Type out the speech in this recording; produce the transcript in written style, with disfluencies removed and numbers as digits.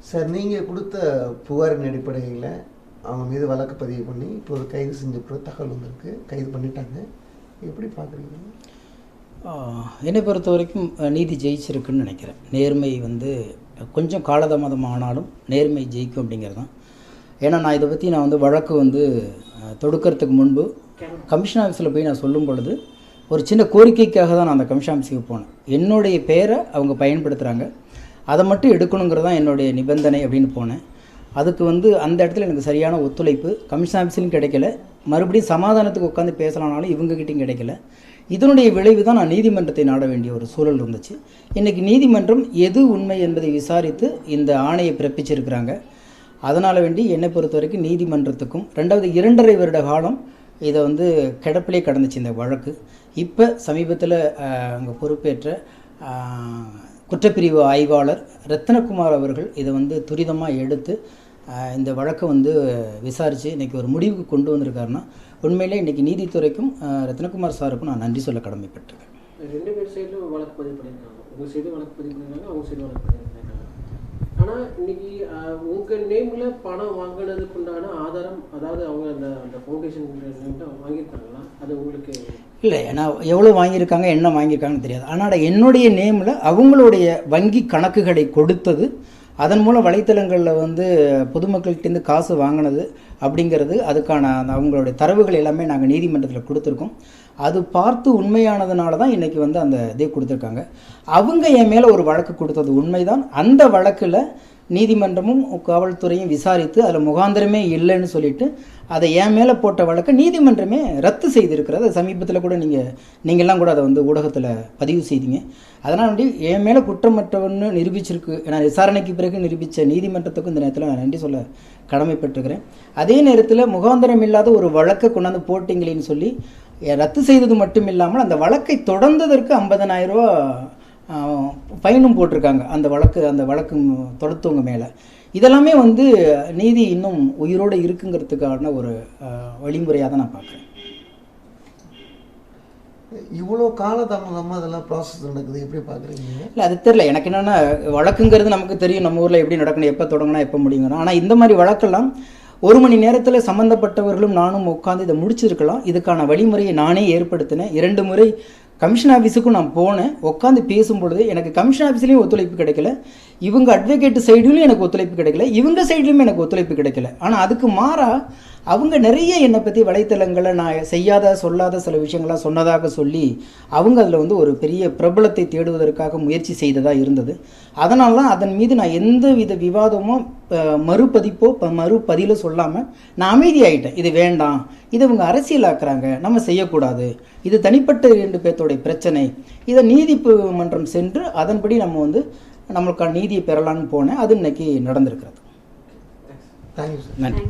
Sir, நீங்கள் கொடுத்த புகாரின் அடிப்படையில் அவங்க மீது வழக்கு பதிவு பண்ணி இப்போ கைது செஞ்ச தகவல் வந்திருக்கு, கைது பண்ணிட்டாங்க. எப்படி பார்க்குறீங்க? என்னை பொறுத்த வரைக்கும் நீதி ஜெயிச்சிருக்குன்னு நினைக்கிறேன். நேர்மை கொஞ்சம் காலதாமதம் ஆனாலும் நேர்மை ஜெயிக்கும் அப்படிங்கிறது தான். ஏன்னா நான் இதை பற்றி நான் வழக்கு தொடுக்கிறதுக்கு முன்பு கமிஷன் ஆஃபீஸில் போய் நான் சொல்லும் பொழுது ஒரு சின்ன கோரிக்கைக்காக தான் நான் அந்த கமிஷன் ஆஃபீஸுக்கு போனேன். என்னுடைய பேரை அவங்க பயன்படுத்துகிறாங்க, அதை மட்டும் எடுக்கணுங்கிறது தான் என்னுடைய நிபந்தனை அப்படின்னு போனேன். அதுக்கு அந்த இடத்துல எனக்கு சரியான ஒத்துழைப்பு கமிஷன் ஆஃபீஸ்லையும் கிடைக்கல. மறுபடியும் சமாதானத்துக்கு உட்காந்து பேசலானாலும் இவங்ககிட்டையும் கிடைக்கல. இதனுடைய விளைவு தான் நான் நீதிமன்றத்தை நாட வேண்டிய ஒரு சூழல் இருந்துச்சு. இன்றைக்கி நீதிமன்றம் எது உண்மை என்பதை விசாரித்து இந்த ஆணையை பிறப்பிச்சிருக்கிறாங்க. அதனால் வேண்டி என்னை பொறுத்த வரைக்கும் நீதிமன்றத்துக்கும் 2.5 வருட காலம் இதை கிடப்பிலே கடந்துச்சு இந்த வழக்கு. இப்போ சமீபத்தில் அங்கே பொறுப்பேற்ற குற்றப்பிரிவு ஆய்வாளர் ரத்னகுமார் அவர்கள் இதை துரிதமாக எடுத்து இந்த வழக்கை விசாரித்து இன்றைக்கி ஒரு முடிவுக்கு கொண்டு வந்திருக்காருன்னா உண்மையிலே இன்றைக்கி நீதித்துறைக்கும் ரத்னகுமார் சாருக்கும் நான் நன்றி சொல்ல கடமைப்பட்டிருக்கேன். 2 பேர் சைடும் வழக்கு பதிவு பண்ணியிருக்காங்க, உங்கள் சைடும் வழக்கு பதிவு பண்ணியிருக்காங்க, அவங்க சைடும் வழக்கு பதிவு பண்ணியிருக்காங்க. ஆனால் இன்றைக்கி உங்கள் நேமில் பணம் வாங்கினதுக்குண்டான ஆதாரம், அதாவது அவங்க அந்த ஃபவுண்டேஷன் நேமில் வாங்கியிருக்காங்களா? அது உங்களுக்கு இல்லை, ஏன்னா எவ்வளோ வாங்கியிருக்காங்க என்ன வாங்கியிருக்காங்கன்னு தெரியாது. ஆனால் என்னுடைய நேமில் அவங்களுடைய வங்கி கணக்குகளை கொடுத்தது, அதன் மூலம் வலைத்தளங்களில் பொதுமக்கள்கிட்டேருந்து காசு வாங்கினது அப்படிங்கிறது, அதுக்கான அவங்களுடைய தரவுகள் எல்லாமே நாங்கள் நீதிமன்றத்தில் கொடுத்துருக்கோம். அது பார்த்து உண்மையானதுனால தான் இன்றைக்கி அந்த இதை கொடுத்துருக்காங்க. அவங்க என் மேலே ஒரு வழக்கு கொடுத்தது உண்மைதான். அந்த வழக்கில் நீதிமன்றமும் காவல்துறையும் விசாரித்து அதில் முகாந்திரமே இல்லைன்னு சொல்லிட்டு அதை என் மேலே போட்ட வழக்கை நீதிமன்றமே ரத்து செய்திருக்கிறது. சமீபத்தில் கூட நீங்கள்லாம் கூட அதை ஊடகத்தில் பதிவு செய்தீங்க. அதனால் என் மேலே குற்றமற்றவன்னு நிரூபிச்சிருக்கு. ஏன்னா விசாரணைக்கு பிறகு நிரூபித்த நீதிமன்றத்துக்கும் இந்த நேரத்தில் நான் நன்றி சொல்ல கடமைப்பட்டிருக்கிறேன். அதே நேரத்தில் முகாந்திரம் இல்லாத ஒரு வழக்கை கொண்டாந்து போட்டிங்களேன்னு சொல்லி ரத்து செய்தது மட்டும் இல்லாமல் அந்த வழக்கை தொடர்ந்ததற்கு 50,000 ரூபா ஃபைனும் போட்டிருக்காங்க அந்த வழக்கு தொடுத்தவங்க மேலே. இதெல்லாமே நீதி இன்னும் உயிரோடு இருக்குங்கிறதுக்கான ஒரு வழிமுறையாக தான் நான் பார்க்குறேன். இவ்வளோ காலதாமதமாக அதெல்லாம் ப்ராசஸ் நடக்குது, எப்படி பார்க்குறீங்க? இல்லை, அது தெரியல எனக்கு. என்னென்னா வழக்குங்கிறது நமக்கு தெரியும், நம்ம ஊரில் எப்படி நடக்கணும், எப்போ தொடங்கினா எப்போ முடியுங்கணும். ஆனால் இந்த மாதிரி வழக்கெல்லாம் 1 மணி நேரத்தில் சம்மந்தப்பட்டவர்களும் நானும் உட்காந்து இதை முடிச்சிருக்கலாம். இதுக்கான வழிமுறையை நானே ஏற்படுத்தினேன். 2 முறை கமிஷன் ஆஃபீஸுக்கும் நான் போனேன். உட்காந்து பேசும்பொழுது எனக்கு கமிஷன் ஆஃபீஸ்லேயும் ஒத்துழைப்பு கிடைக்கல, இவங்க அட்வொகேட் சைடுலையும் எனக்கு ஒத்துழைப்பு கிடைக்கல, இவங்க சைட்லேயுமே எனக்கு ஒத்துழைப்பு கிடைக்கல. ஆனால் அதுக்கு மாறாக அவங்க நிறைய என்னை பற்றி வலைத்தளங்களை நான் செய்யாத சொல்லாத சில விஷயங்கள்லாம் சொன்னதாக சொல்லி அவங்க அதில் ஒரு பெரிய பிரபலத்தை தேடுவதற்காக முயற்சி செய்ததாக இருந்தது. அதனால தான் அதன் மீது நான் எந்த வித விவாதமோ மறுபதிலோ சொல்லாமல் நான் அமைதியாகிட்டேன். இது வேண்டாம், இதை இவங்க அரசியலாக்குறாங்க, நம்ம செய்யக்கூடாது, இது தனிப்பட்ட 2 பேர்த்தோடைய பிரச்சனை, இதை நீதிமன்றம் சென்று அதன்படி நம்ம நம்மளுக்கான நீதியை பெறலான்னு போனேன். அது இன்னைக்கு நடந்திருக்கிறது. Thank you sir. நன்றி.